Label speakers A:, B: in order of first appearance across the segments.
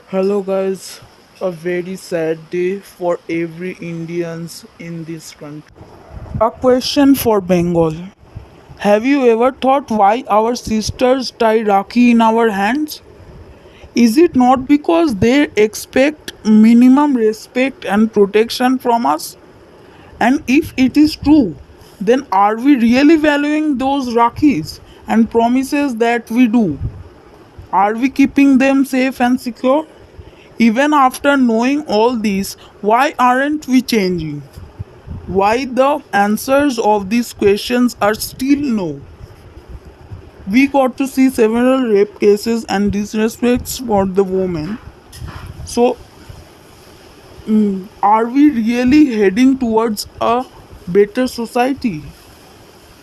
A: Hello guys, a very sad day for every Indians in this country. A question for Bengal. Have you ever thought why our sisters tie Rakhi in our hands? Is it not because they expect minimum respect and protection from us? And if it is true, then are we really valuing those Rakhis and promises that we do? Are we keeping them safe and secure? Even after knowing all this, why aren't we changing? Why the answers of these questions are still no? We got to see several rape cases and disrespects for the women. So, are we really heading towards a better society?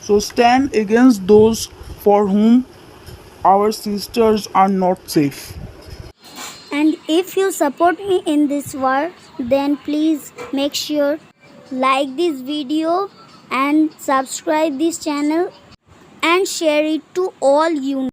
A: So, stand against those for whom our sisters are not safe.
B: And if you support me in this war, then please make sure like this video and subscribe this channel and share it to all you know.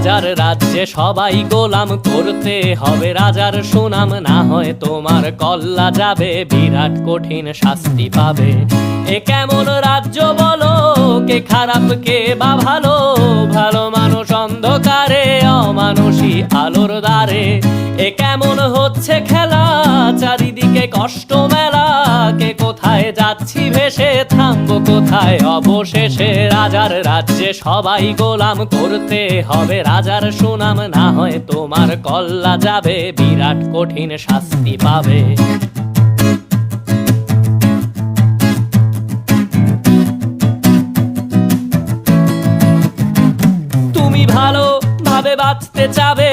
C: রাজার রাজ্যে সবাই গোলাম করতে হবে রাজার সুনাম না হয় তোমার কল্লা যাবে বিরাট কঠিন শাস্তি পাবে এ কেমন রাজ্য বলো কে খারাপ কে বা ভালো ভালো মানুষ অন্ধকারে অমানুষী আলোর দ্বারে এ কেমন হচ্ছে খেলা চারিদিকে কষ্ট মেলা কে কোথায় যাচ্ছি ভেসে থামবো কোথায় অবশেষে রাজার রাজ্যে সবাই গোলাম করতে হবে রাজার সুনাম না হয় তোমার কল্লা যাবে বিরাট কঠিন শাস্তি পাবে তুমি ভালো ভাবে বাঁচতে চাবে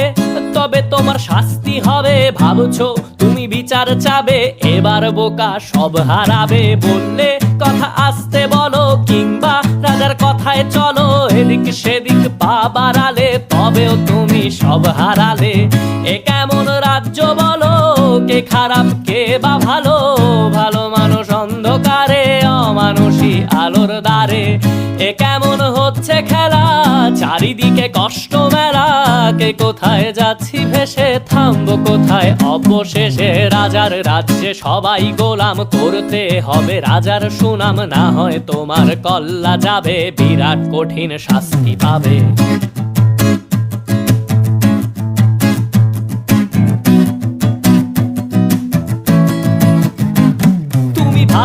C: তবে তোমার শাস্তি হবে ভাবছো তুমি বিচার চাবে এবার বোকা সব হারাবে বললে কথা আসতে বলো কিংবা রাজার কথায় চলো এদিক সেদিক পা বাড়ালে তবেও তুমি সব হারালে এ কেমন রাজ্য বলো কে খারাপ কে বা ভালো ভালো মানুষ অন্ধকারে অমানুষী আলোর দ্বারে এ কেমন হচ্ছে খেলা চারিদিকে কষ্ট মেলা কে কোথায় যাচ্ছি ভেসে থামবো কোথায় অবশেষে রাজার রাজ্যে সবাই গোলাম করতে হবে রাজার সুনাম না হয় তোমার কল্লা যাবে বিরাট কঠিন শাস্তি পাবে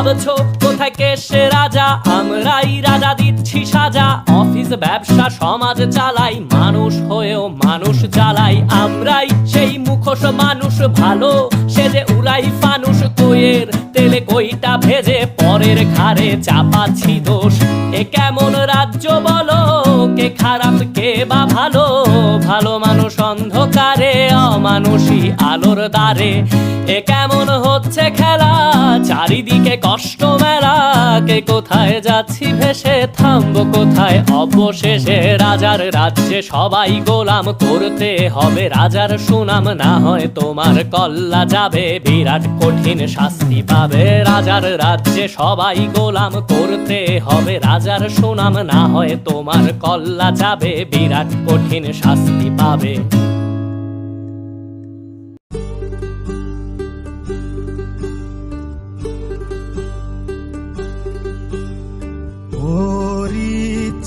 C: ভাবছো কোথায় কে সে রাজা আমরাই রাজা দিচ্ছি সাজা অফিস ব্যবসা সমাজ চালাই মানুষ হয়েও মানুষ জ্বালাই আমরাই সেই মুখোশ মানুষ ভালো সে যে উড়াই ফানুষ কইয়ের তেলে কইটা ভেজে পরের ঘাড়ে চাপাচ্ছি দোষ এ কেমন রাজ্য বলো কে খারাপ কে বা ভালো ভালো মানুষ অন্ধকারে অমানুষী আলোর দ্বারে এ কেমন হচ্ছে খেলা চারিদিকে কষ্ট মেলা কে কোথায় যাচ্ছি ভেসে থামবো কোথায় অবশেষে রাজার রাজ্যে সবাই গোলাম করতে হবে রাজার সুনাম না হয় তোমার কল্লা যাবে বিরাট কঠিন শাস্তি পাবে রাজার রাজ্যে সবাই গোলাম করতে হবে রাজার সুনাম না হয় তোমার কল্লা যাবে বিরাট কঠিন শাস্তি পাবে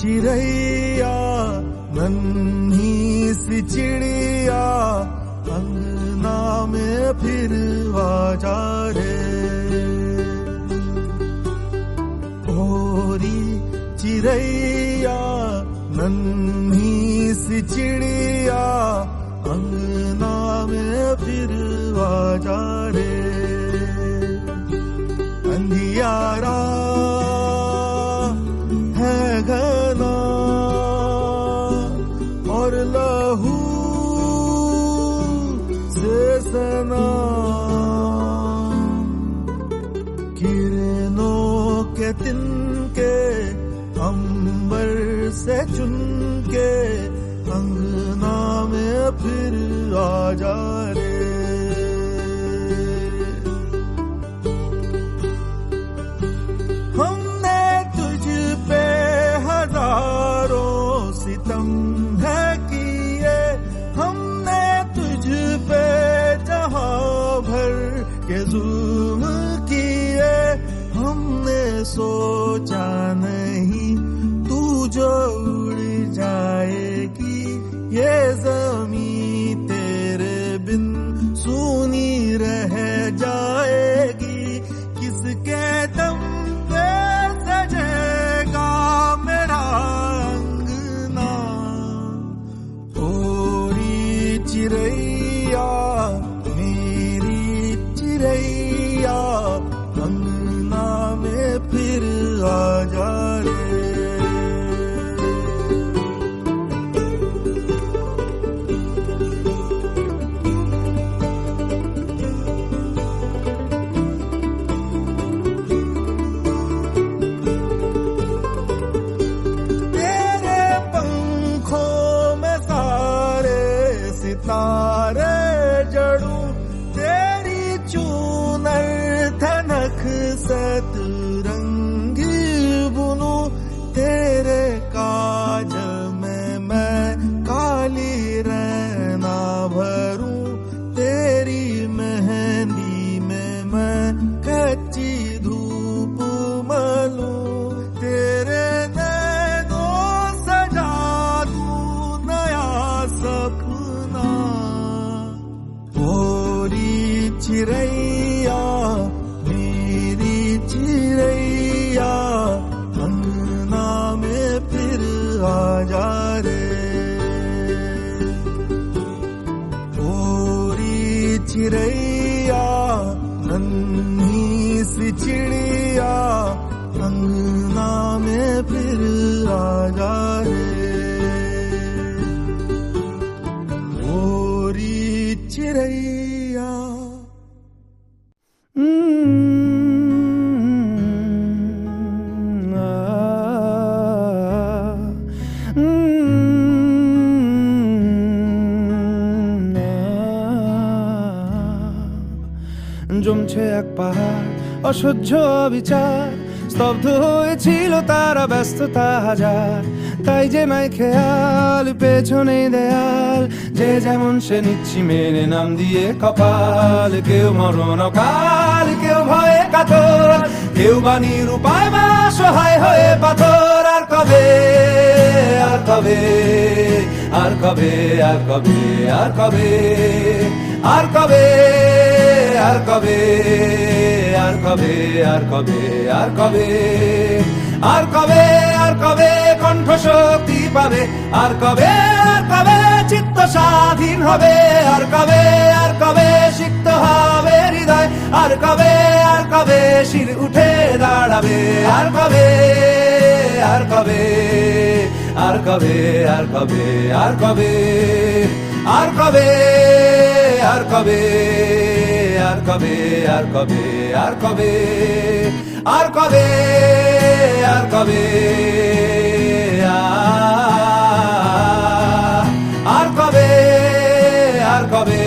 D: चिड़ैया नन्ही सी चिड़िया अंगना में फिर आजा रे ओरी चिड़ैया नन्ही सी चिड़िया अंगना में फिर आजा रे अंधियारा है घना और लहू से सना किरणों के तिनके अंबर से चुनके अंगना में फिर आजा रे हम सोचा नहीं तू जो उड़ जाएगी ये ज़मीं तेरे बिन सूनी रह जाएगी किसके दम पे सजेगा मेरा अंगना ओरी चिड़ैया मेरी चिड़ैया अंगना में फिर आ जा रे तारे जड़ू तेरी चूनर धनक सतरंगी बुनू तेरे काज में मैं काली रहना भरूं तेरी मेहंदी में मैं कच्ची धूप मलूं तेरे नैनों सजा दूं नया सपना ओरी चिड़ैया मेरी चिड़ैया अंगना में फिर आ जा रे ओरी चिड़ैया नन्ही सी चिड़िया अंगना में फिर आ जा रे ओरी चिड़ैया
E: জমছে এক পাহাড় অসহ্য বিচার স্তব্ধ হয়েছিল তারা ব্যস্ততা হাজার তাই যে নাই খেয়াল পেছনে দেয়াল যে যেমন সে নিচ্ছি মেনে নাম দিয়ে কপাল কেউ মরণ কাল কেউ ভয়ে কাতর কেউ বাণীর উপায় বা সহায় হয়ে পাথর আর কবে আর কবে আর কবে আর কবে আর কবে আর কবে আর কবে আর কবে আর কবে আর কবে আর কবে আর কবে কণ্ঠ শক্তি পাবে আর কবে চিত্ত স্বাধীন হবে আর কবে সিক্ত হবে হৃদয় আর কবে শির উঠে দাঁড়াবে আর কবে আর কবে আর কবে আর কবে আর কবে আর কবে আর কবে আর কবে আর কবে আর কবে আর কবে আর কবে আর কবে আর কবে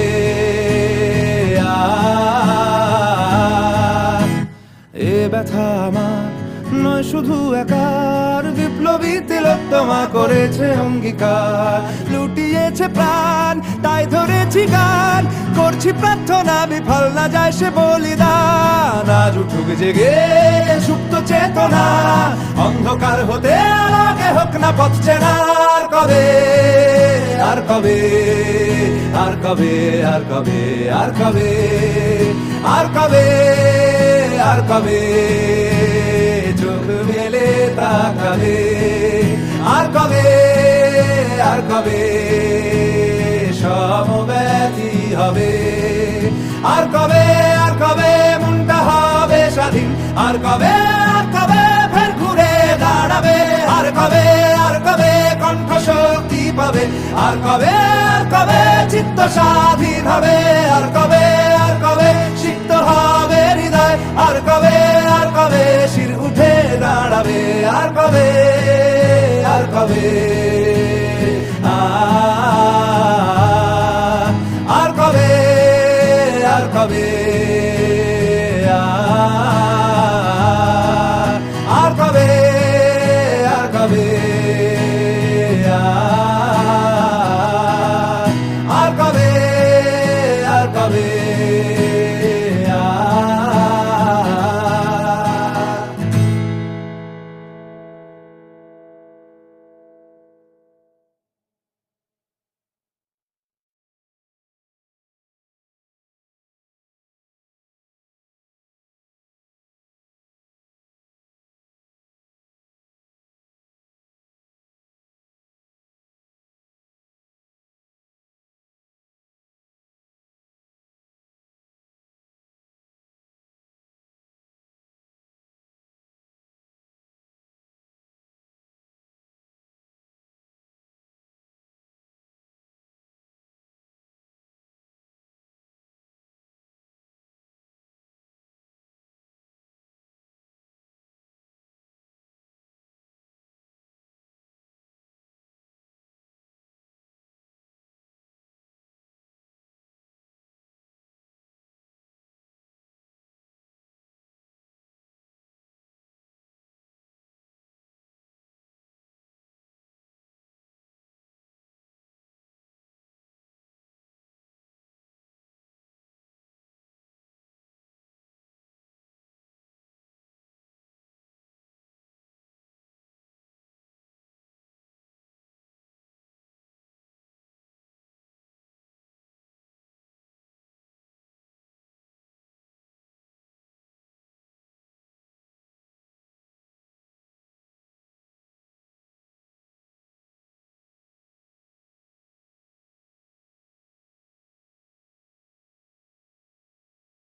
E: এ ব্যথা আমার নয় শুধু একার বিপ্লবী তিলোত্তমা করেছে অঙ্গীকার লুটিয়েছে প্রাণ তাই ধরেছি গান করছি প্রার্থনা বিফল না যায় সে বলিদান আজ উঠুক জেগে সুপ্ত চেতনা অন্ধকার হতে আলোকে হোক না পথ চেনা আর কবে আর কবে আর কবে আর কবে আর কবে আর কবে আর কবে চোখ মেলে তাকাবে আর কবে আর কবে সমব্যথী হবে আর কবে মনটা হবে স্বাধীন আর কবে ফের ঘুরে দাঁড়াবে আর কবে কণ্ঠ শক্তি পাবে আর কবে চিত্ত স্বাধীন হবে আর কবে সিক্ত হবে হৃদয় আর কবে শির উঠে